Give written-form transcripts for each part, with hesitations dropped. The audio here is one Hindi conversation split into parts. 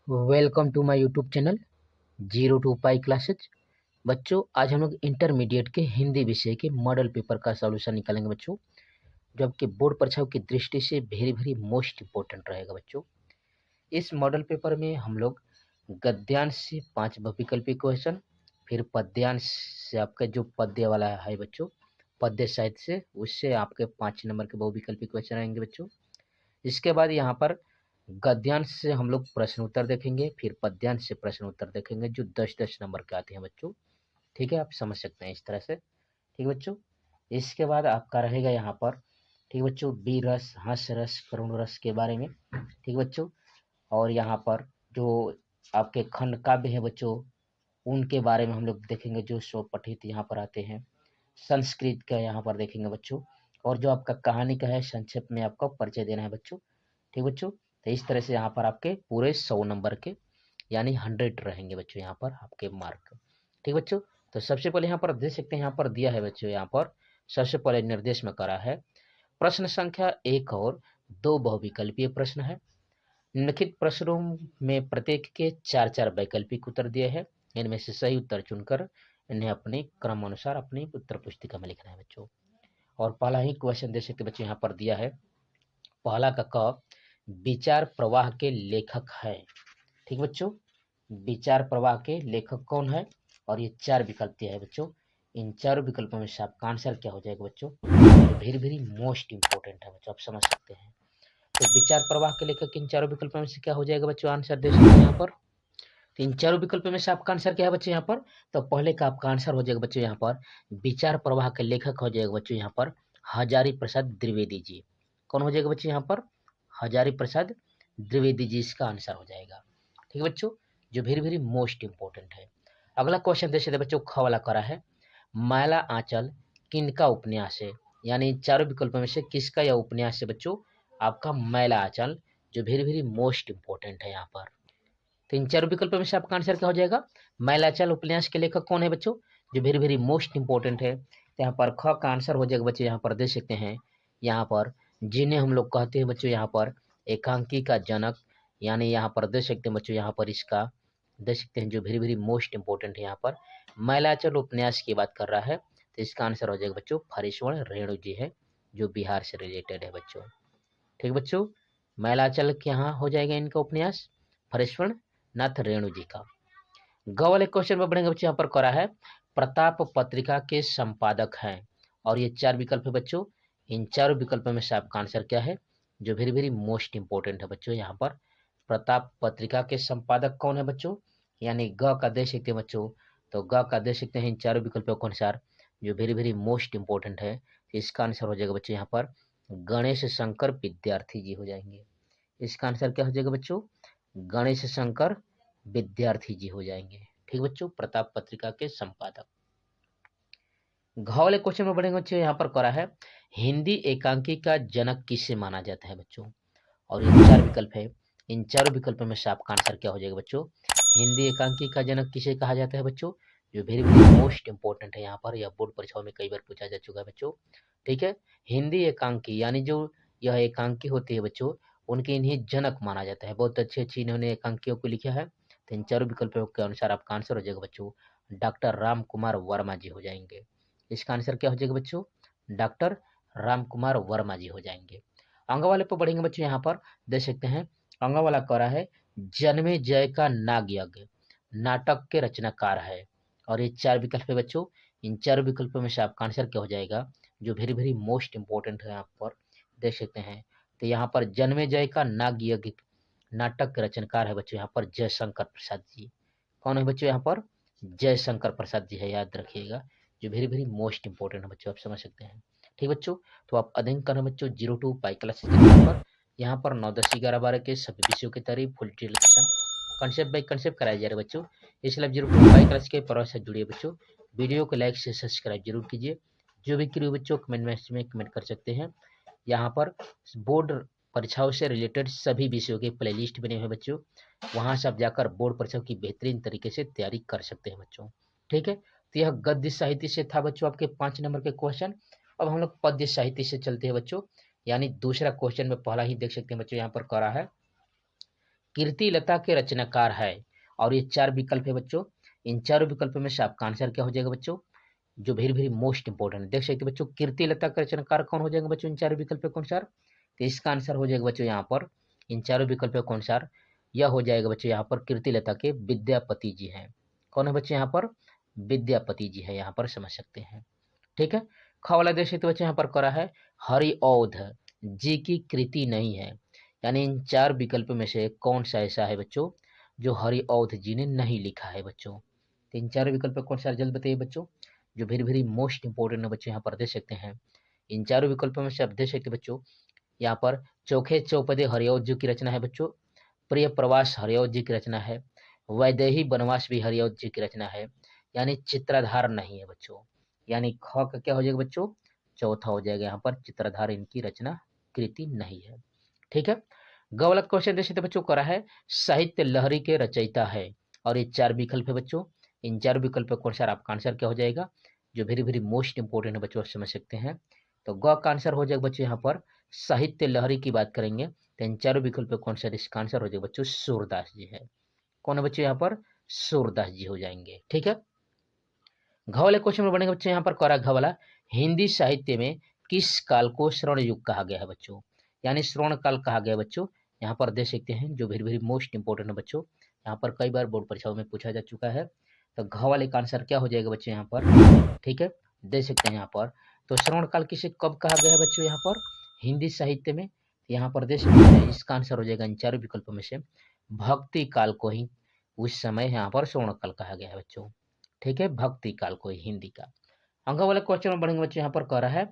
Welcome to my YouTube channel zero to pi classes. बच्चों, आज हम लोग इंटरमीडिएट के हिंदी विषय के मॉडल पेपर का सॉल्यूशन निकालेंगे बच्चों, जो आपके बोर्ड परीक्षाओं की दृष्टि से वेरी वेरी मोस्ट इम्पोर्टेंट रहेगा बच्चों। इस मॉडल पेपर में हम लोग गद्यांश से 5 बहुविकल्पी क्वेश्चन, फिर पद्यांश से आपका जो पद्य वाला है बच्चों, पद्य साहित्य से उससे आपके 5 नंबर के बहुविकल्पी क्वेश्चन आएंगे बच्चों। इसके बाद यहाँ पर गद्यांश से हम लोग प्रश्न उत्तर देखेंगे, फिर पद्यांश से प्रश्न उत्तर देखेंगे जो 10-10 नंबर के आते हैं बच्चों। ठीक है, आप समझ सकते हैं इस तरह से। ठीक है बच्चों, इसके बाद आपका रहेगा यहाँ पर, ठीक है बच्चों, वीर रस, हास्य रस, करुण रस के बारे में। ठीक है बच्चों, और यहाँ पर जो आपके खंड काव्य है बच्चों, उनके बारे में हम लोग देखेंगे जो स्वपठित यहाँ पर आते हैं। संस्कृत का यहाँ पर देखेंगे बच्चों, और जो आपका कहानी का है संक्षेप में आपका परिचय देना है बच्चों। ठीक बच्चों, तो इस तरह से यहाँ पर आपके पूरे 100 नंबर के यानी 100 रहेंगे बच्चों यहाँ पर आपके मार्क। ठीक बच्चों, तो सबसे पहले यहाँ पर देख सकते हैं, यहाँ पर दिया है बच्चों, यहाँ पर सबसे पहले निर्देश में करा है प्रश्न संख्या 1 और 2 बहुविकल्पीय प्रश्न है। निम्नलिखित प्रश्नों में प्रत्येक के 4-4 वैकल्पिक उत्तर दिए हैं। इनमें से सही उत्तर चुनकर इन्हें अपने क्रम अनुसार अपनी उत्तर पुस्तिका में लिखना है बच्चों। और पहला ही क्वेश्चन देख सकते बच्चों, यहाँ पर दिया है पहला का क विचार प्रवाह के लेखक है। ठीक बच्चों, विचार प्रवाह के लेखक कौन है, और ये 4 विकल्प दिया है बच्चों। इन चारों विकल्पों में से आपका आंसर क्या हो जाएगा बच्चों, वेरी वेरी मोस्ट इंपोर्टेंट है बच्चों, आप समझ सकते हैं। तो विचार प्रवाह के लेखक इन चारों विकल्पों में से क्या हो जाएगा बच्चों, आंसर देख सकते हैं यहाँ पर। तो इन चारों विकल्पों में से आपका आंसर क्या है बच्चों यहाँ पर, तो पहले का आपका आंसर हो जाएगा बच्चों यहाँ पर विचार प्रवाह के लेखक हो जाएगा बच्चों यहाँ पर हजारी प्रसाद द्विवेदी जी। कौन हो जाएगा बच्चों यहाँ पर, हजारी प्रसाद द्विवेदी जी इसका आंसर हो जाएगा। ठीक है बच्चों, जो वेरी वेरी मोस्ट इंपोर्टेंट है। अगला क्वेश्चन देख सकते बच्चों, ख वाला करा है मैला आंचल किनका उपन्यास है, यानी चारों विकल्पों में से किसका यह उपन्यास है बच्चों, आपका मैला आंचल, जो वेरी वेरी मोस्ट इंपोर्टेंट है यहाँ पर। तो इन चारों विकल्पों में से आपका आंसर क्या हो जाएगा, मैलाचल उपन्यास के लेखक कौन है बच्चों, जो वेरी वेरी मोस्ट इंपोर्टेंट है। तो यहाँ पर ख का आंसर हो जाएगा बच्चों, यहाँ पर देख सकते हैं, यहाँ पर जिन्हें हम लोग कहते हैं बच्चों यहाँ पर एकांकी का जनक, यानी यहाँ पर देख सकते हैं बच्चों, यहाँ पर इसका देख सकते हैं जो वेरी वेरी मोस्ट इंपोर्टेंट है, यहाँ पर मैलाचल उपन्यास की बात कर रहा है। तो इसका आंसर हो जाएगा बच्चों फरीश्वर रेणु जी है, जो बिहार से रिलेटेड है बच्चों। ठीक बच्चों, मैलाचल के यहाँ हो जाएगा इनका उपन्यास फरीश्वर नाथ रेणु जी का। ग वाले क्वेश्चन में बढ़ेंगे बच्चों, यहाँ पर करा है प्रताप पत्रिका के संपादक हैं, और ये 4 विकल्प है बच्चों। इन चारों विकल्पों में से आपका आंसर क्या है, जो वेरी वेरी मोस्ट इंपोर्टेंट है बच्चों, यहाँ पर प्रताप पत्रिका के संपादक कौन है बच्चों, यानी ग का दे सकते हैं बच्चों। तो ग का दे सकते हैं इन चारों विकल्पों के अनुसार, जो वेरी वेरी मोस्ट इंपोर्टेंट है। इसका आंसर हो जाएगा बच्चों यहाँ पर गणेश शंकर विद्यार्थी जी हो जाएंगे। इसका आंसर क्या हो जाएगा बच्चों, गणेश शंकर विद्यार्थी जी हो जाएंगे। ठीक बच्चों, प्रताप पत्रिका के संपादक। घ वाले क्वेश्चन में बढ़ेंगे बच्चों, यहाँ पर करा है हिंदी एकांकी का जनक किसे माना जाता है बच्चों, और ये 4 विकल्प है। इन चारों विकल्पों में से आपका आंसर क्या हो जाएगा बच्चों, हिंदी एकांकी का जनक किसे कहा जाता है बच्चों, जो वेरी वेरी मोस्ट इंपोर्टेंट है यहाँ पर, यह बोर्ड परीक्षाओं में कई बार पूछा जा चुका है बच्चों। ठीक है, हिंदी एकांकी यानी जो यह एकांकी होती है बच्चों, उनके इन्हें जनक माना जाता है। बहुत अच्छी अच्छी इन्होंने एकांकियों को लिखा है। तो इन चारों विकल्पों के अनुसार आपका आंसर हो जाएगा बच्चों डॉक्टर राम कुमार वर्मा जी हो जाएंगे। इसका आंसर क्या हो जाएगा बच्चों, डॉक्टर राम कुमार वर्मा जी हो जाएंगे। अंग वाले पर बढ़ेंगे बच्चों, यहाँ पर देख सकते हैं अंग वाला कह रहा है जन्मे जय का नाग यज्ञ नाटक के रचनाकार है, और ये 4 विकल्प है बच्चों। इन 4 विकल्पों में से आपका आंसर क्या हो जाएगा, जो वेरी वेरी मोस्ट इंपोर्टेंट है, यहाँ पर देख सकते हैं। तो यहाँ पर जन्मे जय का नाग यज्ञ नाटक के रचनाकार है बच्चों यहाँ पर जयशंकर प्रसाद जी। कौन है बच्चों यहाँ पर, जयशंकर प्रसाद जी है, याद रखिएगा, जो वेरी वेरी मोस्ट इंपोर्टेंट है बच्चों, आप समझ सकते हैं। ठीक बच्चों, तो आप अध्ययन करना बच्चों जीरो टू पाई क्लास पर। यहाँ पर 9, 10, 11, 12 के सभी विषयों की तारीफ full detail concept by concept कराया जा रहा है बच्चों। इसलिए जीरो टू पाई क्लास के प्रवाह से जुड़िए बच्चों। वीडियो को लाइक से सब्सक्राइब जरूर कीजिए। जो भी क्रियो बच्चों कमेंट में कमेंट कर सकते हैं। यहाँ पर बोर्ड परीक्षाओं से रिलेटेड सभी विषयों के प्लेलिस्ट बने हुए बच्चों, वहां से आप जाकर बोर्ड परीक्षाओं की बेहतरीन तरीके से तैयारी कर सकते हैं बच्चों। ठीक है, तो यह गद्य साहित्य से था बच्चों आपके 5 नंबर के क्वेश्चन। अब हम लोग पद्य साहित्य से चलते हैं बच्चों, यानी दूसरा क्वेश्चन में पहला ही देख सकते हैं बच्चों, यहाँ पर करा है कीर्तिलता के रचनाकार है। और ये 4 विकल्प है बच्चों। इन चारों विकल्पों में से आपका आंसर क्या हो जाएगा बच्चों, जो वेरी वेरी मोस्ट इंपॉर्टेंट देख सकते बच्चों, कीर्तिलता का रचनाकार कौन हो जाएगा बच्चों इन चारों विकल्पों के अनुसार। तो इसका आंसर हो जाएगा बच्चों यहाँ पर इन चारों विकल्पों के अनुसार यह हो जाएगा बच्चों यहाँ पर कीर्तिलता के विद्यापति जी हैं। कौन है बच्चों यहाँ पर, विद्यापति जी है यहाँ पर, समझ सकते हैं। ठीक है, ख वाला देख सकते बच्चों यहाँ पर करा है हरिऔध जी की कृति नहीं है। यानी इन 4 विकल्प में से कौन सा ऐसा है बच्चों जो हरिऔध जी ने नहीं लिखा है बच्चों। तो इन 4 विकल्प कौन सा, जल्द बताइए बच्चों, जो वेरी वेरी मोस्ट इंपोर्टेंट है बच्चों यहाँ पर देख सकते हैं। इन चारों विकल्पों में से आप देख सकते बच्चों, यहाँ पर चोखे चौपदे हरिऔध जी की रचना है बच्चों, प्रिय प्रवास हरिऔध जी की रचना है, वैदेही वनवास भी हरिऔध जी की रचना है, यानी चित्राधार नहीं है बच्चों। यानी ख का क्या हो जाएगा बच्चों, चौथा हो जाएगा यहाँ पर, चित्राधार इनकी रचना कृति नहीं है। ठीक है, ग वाला क्वेश्चन देख सकते बच्चों, करा है साहित्य लहरी के रचयिता है। और ये 4 विकल्प है बच्चों। इन 4 विकल्प का आंसर, आपका आंसर क्या हो जाएगा, जो वेरी वेरी मोस्ट इंपोर्टेंट है बच्चों, समझ सकते हैं। तो ग का आंसर हो जाएगा बच्चों यहाँ पर साहित्य लहरी की बात करेंगे तो इन 4 विकल्प का आंसर, इसका आंसर हो जाएगा बच्चों सूरदास जी है। कौन है बच्चों यहाँ पर, सूरदास जी हो जाएंगे। ठीक है, घ वाले क्वेश्चन में बनेगा बच्चों यहाँ पर करा घ वाला, हिंदी साहित्य में किस काल को स्वर्ण युग कहा गया है बच्चों। यानी स्वर्ण काल कहा गया है बच्चों, यहाँ पर देख सकते हैं, जो वेरी वेरी मोस्ट इंपोर्टेंट है बच्चों, यहाँ पर कई बार बोर्ड परीक्षाओं में पूछा जा चुका है। तो घ वाले का आंसर क्या हो जाएगा बच्चों यहाँ पर। ठीक है, देख सकते हैं यहाँ पर, तो श्रवण काल किसे कब कहा गया है बच्चों यहाँ पर, हिंदी साहित्य में। यहाँ पर देख सकते हैं, इसका आंसर हो जाएगा इन 4 विकल्पों में से भक्ति काल को ही उस समय यहाँ पर स्वर्ण काल कहा गया है बच्चों। ठीक है, भक्ति काल को ही हिंदी का। अंक वाले क्वेश्चन में बढ़ेंगे बच्चों, यहाँ पर कह रहा है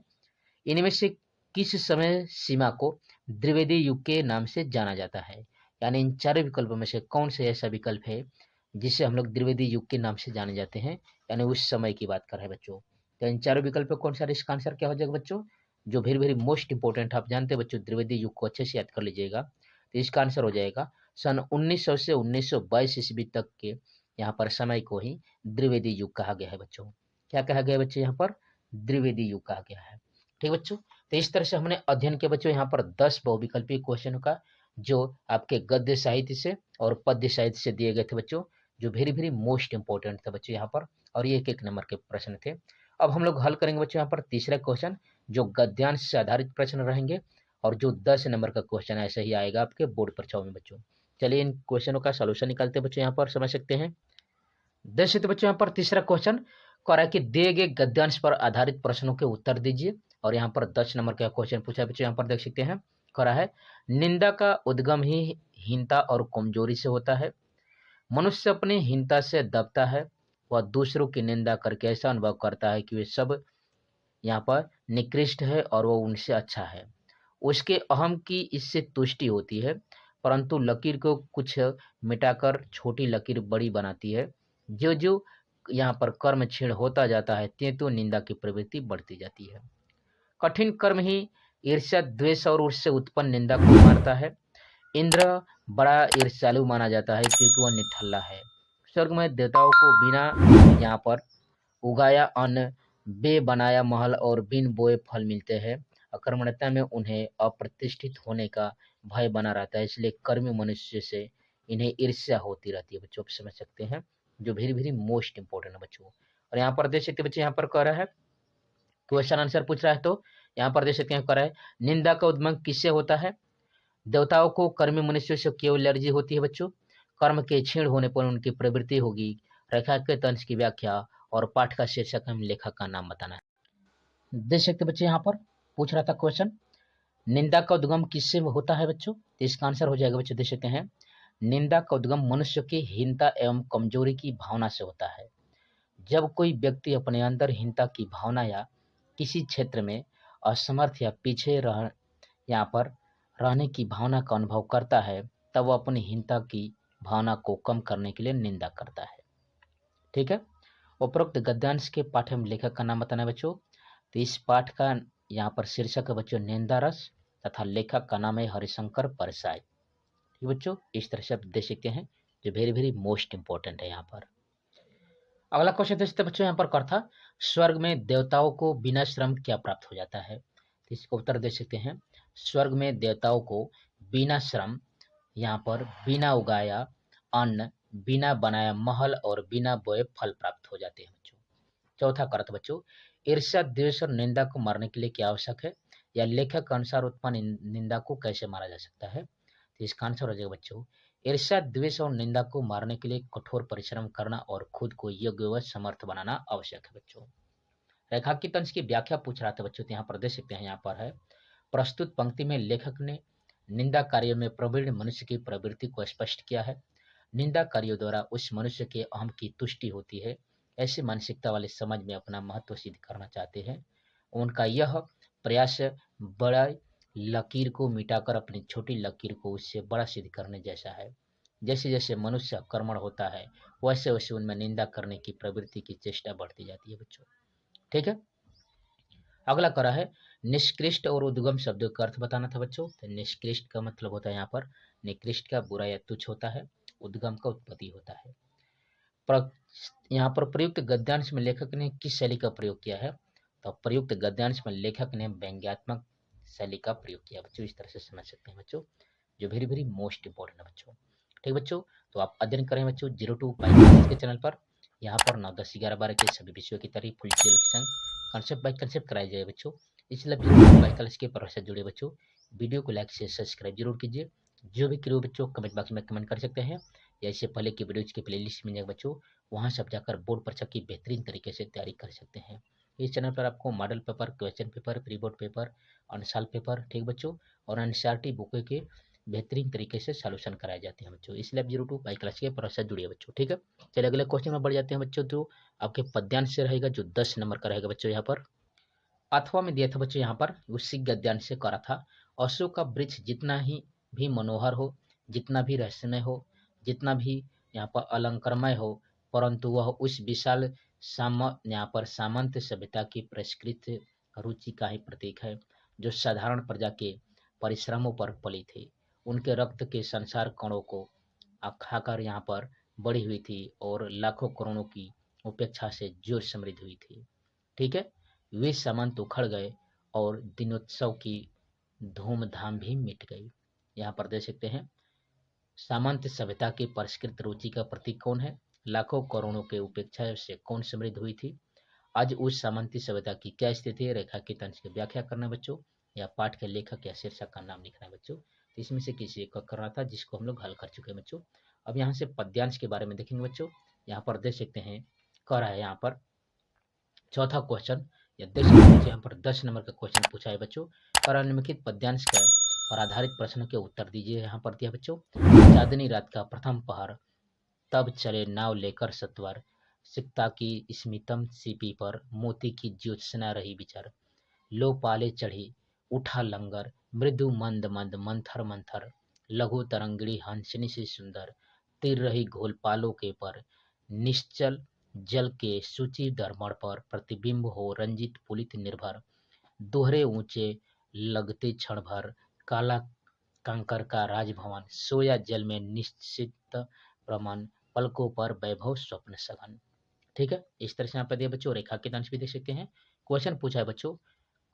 इनमें से किस समय सीमा को द्विवेदी युग के नाम से जाना जाता है। यानी इन 4 विकल्पों में से कौन से ऐसा विकल्प है जिसे हम लोग द्विवेदी युग के नाम से जाने जाते हैं, यानी उस समय की बात कर रहे हैं बच्चों। तो इन 4 विकल्प कौन सा, इसका आंसर क्या हो जाएगा बच्चों, जो वेरी वेरी मोस्ट इंपोर्टेंट, आप जानते हैं बच्चों, द्विवेदी युग को अच्छे से याद कर लीजिएगा। तो इसका आंसर हो जाएगा सन 1900 से 1922 ईस्वी तक के यहाँ पर समय को ही द्विवेदी युग कहा गया है बच्चों। क्या कहा गया है बच्चों यहाँ पर, द्विवेदी युग कहा गया है। ठीक बच्चों, तो इस तरह से हमने अध्ययन किया बच्चों यहाँ पर 10 बहुविकल्पीय क्वेश्चनों का, जो आपके गद्य साहित्य से और पद्य साहित्य से दिए गए थे बच्चों, जो वेरी वेरी मोस्ट इंपोर्टेंट थे बच्चों यहाँ पर, और ये 1-1 नंबर के प्रश्न थे। अब हम लोग हल करेंगे बच्चों यहाँ पर तीसरा क्वेश्चन, जो गद्यांश से आधारित प्रश्न रहेंगे, और जो 10 नंबर का क्वेश्चन ऐसे ही आएगा आपके बोर्ड परीक्षाओं में बच्चों। चलिए इन क्वेश्चनों का सोल्यूशन निकालते हैं बच्चों, यहाँ पर समझ सकते हैं। देख सकते बच्चों यहाँ पर तीसरा क्वेश्चन कह रहा है कि दिए गए गद्यांश पर आधारित प्रश्नों के उत्तर दीजिए, और यहाँ पर 10 नंबर का क्वेश्चन पूछा है बच्चों, यहाँ पर देख सकते हैं। कह रहा है निंदा का उद्गम ही हीनता और कमजोरी से होता है, मनुष्य अपनी हीनता से दबता है, वह दूसरों की निंदा करके ऐसा अनुभव करता है कि वे सब यहाँ पर निकृष्ट है और वो उनसे अच्छा है, उसके अहम की इससे तुष्टि होती है, परंतु लकीर को कुछ मिटाकर छोटी लकीर बड़ी बनाती है। जो जो यहाँ पर कर्म क्षीण होता जाता है, त्यों निंदा की प्रवृत्ति बढ़ती जाती है। कठिन कर्म ही ईर्ष्या द्वेष और उससे उत्पन्न निंदा को मारता है। इंद्र बड़ा ईर्ष्यालु माना जाता है क्योंकि वह निठल्ला है। स्वर्ग में देवताओं को बिना यहाँ पर उगाया अन्न, बे बनाया महल और बिन बोए फल मिलते हैं। अकर्मण्यता में उन्हें अप्रतिष्ठित होने का भय बना रहता है, इसलिए कर्मी मनुष्य से इन्हें ईर्ष्या होती रहती है बच्चों, आप समझ सकते हैं, जो वेरी वेरी मोस्ट इंपोर्टेंट है बच्चों। और यहाँ पर देख सकते बच्चे, यहाँ पर कह रहा है क्वेश्चन आंसर पूछ रहा है, तो यहाँ पर देख सकते हैं कह रहा है निंदा का उद्गम किससे होता है। देवताओं को कर्मी मनुष्यों से केवल एलर्जी होती है बच्चों, कर्म के क्षीण होने पर उनकी प्रवृत्ति होगी। रेखांकित अंश की व्याख्या और पाठ का शीर्षक हम लेखक का नाम बताना है। देख सकते बच्चे, यहाँ पर पूछ रहा था क्वेश्चन निंदा का उद्गम किससे होता है बच्चों, तो इसका आंसर हो जाएगा बच्चों, देख सकते हैं निंदा का उद्गम मनुष्य की हीनता एवं कमजोरी की भावना से होता है। जब कोई व्यक्ति अपने अंदर हीनता की भावना या किसी क्षेत्र में असमर्थ या पीछे यहाँ पर रहने की भावना का अनुभव करता है, तब वह अपनी हीनता की भावना को कम करने के लिए निंदा करता है। ठीक है, उपरोक्त गद्यांश के पाठ में लेखक का नाम बताना है बच्चों। तो इस पाठ का यहाँ पर शीर्षक है बच्चों निंदा रस, तथा लेखक का नाम है हरिशंकर परसाई। ठीक बच्चों, इस तरह से आप देख सकते हैं, जो वेरी वेरी मोस्ट इंपोर्टेंट है यहाँ पर। अगला क्वेश्चन देख सकते बच्चों, यहाँ पर कर था स्वर्ग में देवताओं को बिना श्रम क्या प्राप्त हो जाता है। तो इसका उत्तर देख सकते हैं, स्वर्ग में देवताओं को बिना श्रम यहाँ पर बिना उगाया अन्न, बिना बनाया महल और बिना बोए फल प्राप्त हो जाते हैं बच्चों। चौथा करत बच्चों, ईर्ष्या, द्वेष और निंदा को मारने के लिए क्या आवश्यक है, या लेखक के अनुसार उत्पन्न निंदा को कैसे मारा जा सकता है। तो इसका आंसर हो जाएगा बच्चों, ईर्ष्या, द्वेष और निंदा को मारने के लिए कठोर परिश्रम करना और खुद को योग्य व समर्थ बनाना आवश्यक है बच्चों। रेखांकित अंश की व्याख्या पूछ रहा था बच्चों, तो यहाँ पर देख सकते हैं, यहाँ पर है, प्रस्तुत पंक्ति में लेखक ने निंदा कार्य में प्रवीण मनुष्य की प्रवृत्ति को स्पष्ट किया है। निंदा कार्यों द्वारा उस मनुष्य के अहम की तुष्टि होती है। ऐसी मानसिकता वाले समाज में अपना महत्व सिद्ध करना चाहते हैं। उनका यह प्रयास बड़ा लकीर को मिटाकर अपनी छोटी लकीर को उससे बड़ा सिद्ध करने जैसा है। जैसे जैसे मनुष्य कर्मण होता है, वैसे वैसे उनमें निंदा करने की प्रवृत्ति की चेष्टा बढ़ती जाती है बच्चों। ठीक है, अगला करा है, निष्कृष्ट और उद्गम शब्दों का अर्थ बताना था बच्चों। तो निष्कृष्ट का मतलब होता है यहाँ पर, निकृष्ट का बुरा या तुच्छ होता है, उद्गम का उत्पत्ति होता है। यहाँ पर प्रयुक्त गद्यांश में लेखक ने किस शैली का प्रयोग किया है, तो प्रयुक्त गद्यांश में लेखक ने व्यंग्यात्मक शैली का प्रयोग किया बच्चों। इस तरह से समझ सकते हैं बच्चों, जो वेरी वेरी मोस्ट इंपॉर्टेंट है बच्चों। ठीक बच्चों, तो आप अध्ययन करें बच्चों 02 पाई के चैनल पर। यहाँ पर 9, 10, 11, 12 के सभी विषयों की तैयारी फुल डिटेल के संग कंसेप्ट बाय कंसेप्ट कराई जाए बच्चों। इसलिए 02 पाई क्लास के प्रोफेसर जुड़े बच्चों, वीडियो को लाइक से सब्सक्राइब जरूर कीजिए। जो भी क्रियो बच्चों कमेंट बॉक्स में कमेंट कर सकते हैं, या इससे पहले की वीडियोज की प्लेलिस्ट मिल जाएगा बच्चों, वहाँ सब जाकर बोर्ड परीक्षा की बेहतरीन तरीके से तैयारी कर सकते हैं। इस चैनल पर आपको model paper, question paper, pre board paper, unsolved paper, ठीक बच्चों, और एनसीईआरटी बुक के बेहतरीन तरीके से सॉल्यूशन कराए जाते हैं बच्चों। इसलिए आप 02 पाई क्लास के प्रोफेसर जुड़िए बच्चों। ठीक है, चलिए अगले क्वेश्चन में बढ़ जाते हैं बच्चों। तो आपके पद्यांश से रहेगा जो 10 नंबर का रहेगा बच्चों। यहाँ पर अथवा में दिया था बच्चों, यहाँ पर उसी गद्यांश से करा था, अशोक का वृक्ष जितना ही भी मनोहर हो, जितना भी रहस्यमय हो, जितना भी यहाँ पर अलंकारमय हो, परंतु वह उस विशाल यहाँ पर सामंत सभ्यता की परिष्कृत रुचि का ही प्रतीक है, जो साधारण प्रजा के परिश्रमों पर पली थी। उनके रक्त के संसार कणों को खाकर यहाँ पर बड़ी हुई थी और लाखों करोड़ों की उपेक्षा से जो समृद्ध हुई थी। ठीक है, वे सामंत उखड़ गए और दिनोत्सव की धूमधाम भी मिट गई। यहाँ पर देख सकते हैं, सामंत सभ्यता की परिष्कृत रुचि का प्रतीक कौन है, लाखों करोड़ों के उपेक्षा से कौन समृद्ध हुई थी। आज उस सामंती सभ्यता की क्या स्थिति है, रेखांकित अंश की व्याख्या करना बच्चों, या पाठ के लेखक या शीर्षक का नाम लिखना है बच्चों। तो इसमें से किसी एक का करना था, जिसको हम लोग हल कर चुके हैं बच्चों। अब यहाँ से पद्यांश के बारे में देखेंगे बच्चों। यहाँ पर देख सकते हैं, कह रहा है यहाँ पर चौथा क्वेश्चन, या देख सकते हैं यहाँ पर 10 नंबर का क्वेश्चन पूछा है बच्चों। और निम्नलिखित पद्यांश का पर आधारित प्रश्न के उत्तर दीजिए। यहाँ पर दिया बच्चों, चांदनी रात का प्रथम पहर, तब चले नाव लेकर सत्वर, सिकता की स्मितम सीपी पर, मोती की ज्योत्सना रही विचार, लो पाले चढ़ी उठा लंगर, मृदु मंद मंद मंथर मंथर, लघु तरंगिणी हंसनी से सुंदर, तीर रही घोल पालों के पर, निश्चल जल के सूची दर्पण पर, प्रतिबिंब हो रंजित पुलित निर्भर, दोहरे ऊंचे लगते क्षण भर, काला कंकर का राजभवन, सोया जल में निश्चित प्रमाण, पलकों पर वैभव स्वप्न सघन। ठीक है, इस तरह से यहाँ पर दिया बच्चों। रेखा के अंश भी देख सकते हैं। क्वेश्चन पूछा है बच्चों,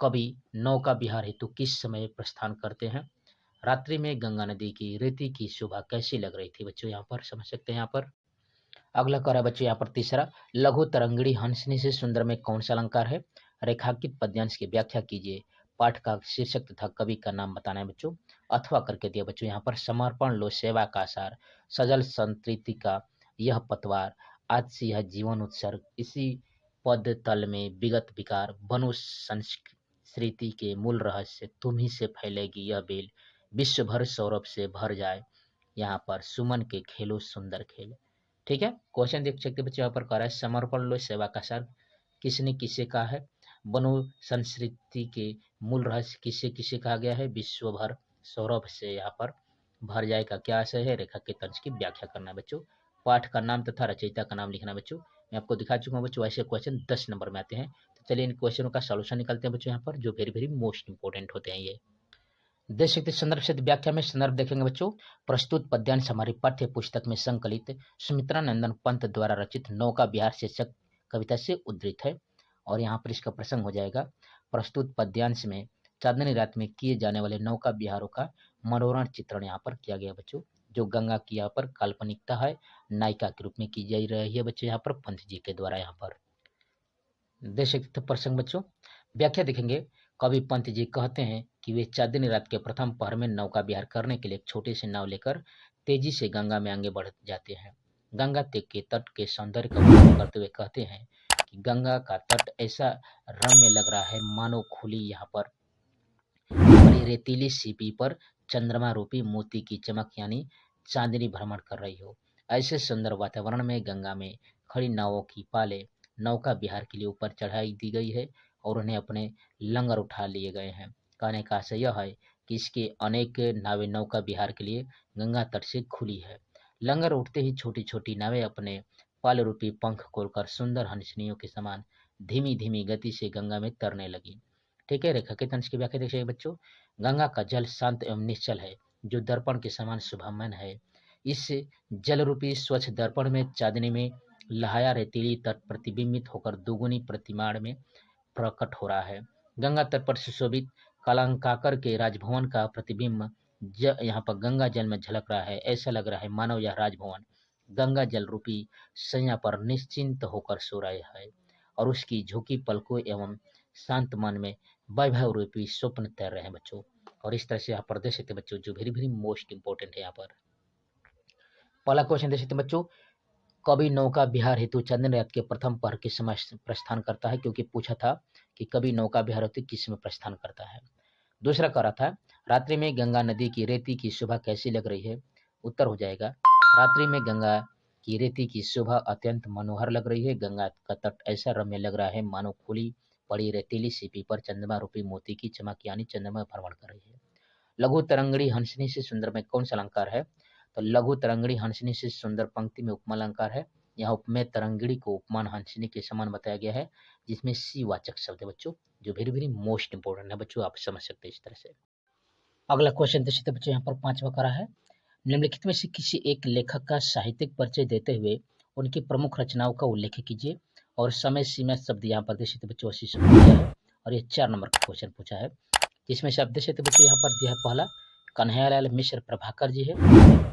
कवि नौका विहार हेतु किस समय प्रस्थान करते हैं, रात्रि में गंगा नदी की रेती की शोभा कैसी लग रही थी बच्चों, यहाँ पर समझ सकते हैं। यहाँ पर अगला कर है बच्चों, यहाँ पर तीसरा, लघु तरंगिणी हंसनी से सुंदर में कौन सा अलंकार है, रेखांकित पद्यांश की व्याख्या कीजिए, पाठ का शीर्षक तथा कवि का नाम बताना है बच्चों। अथवा करके दिया बच्चों, यहाँ पर समर्पण लो सेवा का सार, सजल संतृप्ति का यह पतवार, आज से यह जीवन उत्सर्ग, इसी पद तल में विगत विकार, बनो संस्कृति के मूल रहस्य, तुम ही से फैलेगी यह बेल, विश्व भर सौरभ से भर जाए, यहाँ पर सुमन के खेलो सुंदर खेल। ठीक है, क्वेश्चन देख सकते बच्चे, यहाँ पर कह रहा है समर्पण लो सेवा का सार किसने किसे कहा है, बनो संस्कृति के मूल रहस्य किसे किसे कहा गया है, विश्व भर सौरभ से यहाँ पर भर जाए का क्या आशय है, रेखा के तंज की व्याख्या करना है बच्चों। पाठ का नाम तथा रचयिता का नाम लिखना बच्चों। मैं आपको दिखा चुका हूँ बच्चों, ऐसे क्वेश्चन 10 नंबर में आते हैं। तो चलिए इन क्वेश्चनों का सॉल्यूशन निकालते हैं बच्चों, यहाँ पर जो वेरी वेरी मोस्ट इंपोर्टेंट होते हैं। ये देख सकते संदर्भ से व्याख्या में संदर्भ देखेंगे बच्चों। प्रस्तुत पद्यांश हमारी पाठ्य पुस्तक में संकलित सुमित्रा नंदन पंत द्वारा रचित नौका विहार शीर्षक कविता से उद्धृत है। और यहाँ पर इसका प्रसंग हो जाएगा, प्रस्तुत पद्यांश में चांदनी रात में किए जाने वाले नौका विहारों का मनोरम चित्रण यहाँ पर किया गया बच्चों। जो गंगा की यहाँ पर काल्पनिकता है नायिका के रूप में की जा रही है बच्चों यहाँ पर पंत जी के द्वारा। यहाँ पर देख सकते प्रसंग बच्चों, व्याख्या देखेंगे। कवि पंत जी कहते हैं कि वे चांदनी रात के प्रथम पहर में नौका विहार करने के लिए एक छोटे से नाव लेकर तेजी से गंगा में आगे बढ़ जाते हैं। गंगा के तट के सौंदर्य का वर्णन करते हुए कहते हैं कि गंगा का तट ऐसा रम्य लग रहा है मानो खुली यहाँ पर बड़ी रेतीली सीपी पर चंद्रमा रूपी मोती की चमक यानी चांदनी भ्रमण कर रही हो। ऐसे सुंदर वातावरण में गंगा में खड़ी नावों की पाले नौका विहार के लिए ऊपर चढ़ाई दी गई है और उन्हें अपने लंगर उठा लिए गए हैं। कहने का आशय यह है कि इसके अनेक नावें नौका विहार के लिए गंगा तट से खुली है। लंगर उठते ही छोटी छोटी नावें अपने पाल रूपी पंख खोलकर सुंदर हंसनियों के समान धीमी धीमी गति से गंगा में तैरने लगी। ठीक है, रेखा के तंज की व्याख्या देखिए बच्चों। गंगा का जल शांत एवं निश्चल है, जो दर्पण के समान शुभमन है। इस जल रूपी स्वच्छ दर्पण में चांदनी में लहाया रेतीली तट प्रतिबिंबित होकर दुगुनी प्रतिमाण में प्रकट हो रहा है। गंगा तट पर सुशोभित कलंकाकर के राजभवन का प्रतिबिंब यहाँ पर गंगा जल में झलक रहा है। ऐसा लग रहा है मानो यह राजभवन गंगा जल रूपी सैया पर निश्चिंत होकर सो रहा है और उसकी झुकी पलकों एवं शांत मन में वैभव रूपी स्वप्न तैर रहे हैं बच्चों। और इस तरह से यहाँ पर देख सकते बच्चों, जो वेरी वेरी मोस्ट इंपोर्टेंट है यहाँ पर पहला क्वेश्चन देख सकते बच्चों। कवि नौका विहार हेतु चांदनी रात के प्रथम पहर के समय प्रस्थान करता है, क्योंकि पूछा था कि कवि नौका विहार हेतु किस में प्रस्थान करता है। दूसरा कह रहा था रात्रि में गंगा नदी की रेती की शोभा कैसी लग रही है। उत्तर हो जाएगा रात्रि में गंगा की रेती की शोभा अत्यंत मनोहर लग रही है। गंगा का तट ऐसा रम्य लग रहा है मानो खुली पड़ी रेतीली सीपी पर चंद्रमा रूपी मोती की चमक यानी चंद्रमा भ्रमण कर रही है। लघु तरंगड़ी हंसनी से सुंदर में कौन सा अलंकार है। तो लघु तरंगड़ी हंसनी से सुंदर पंक्ति में उपमा अलंकार है। यहाँ उपमेय तरंगड़ी को उपमान हंसनी के समान बताया गया है, जिसमें सी वाचक शब्द है बच्चों, जो वेरी वेरी मोस्ट इंपोर्टेंट है बच्चों, आप समझ सकते हैं इस तरह से। अगला क्वेश्चन देख सकते बच्चों, यहाँ पर 5वां करा है। निम्नलिखित में से किसी एक लेखक का साहित्यिक परिचय देते हुए उनकी प्रमुख रचनाओं का उल्लेख कीजिए और समय सीमा शब्द यहाँ पर देख सकते बच्चों 80 शब्द दिया है और ये 4 नंबर का क्वेश्चन पूछा है, जिसमें शब्द देख सकते बच्चों यहाँ पर दिया है पहला कन्हैयालाल मिश्र प्रभाकर जी है,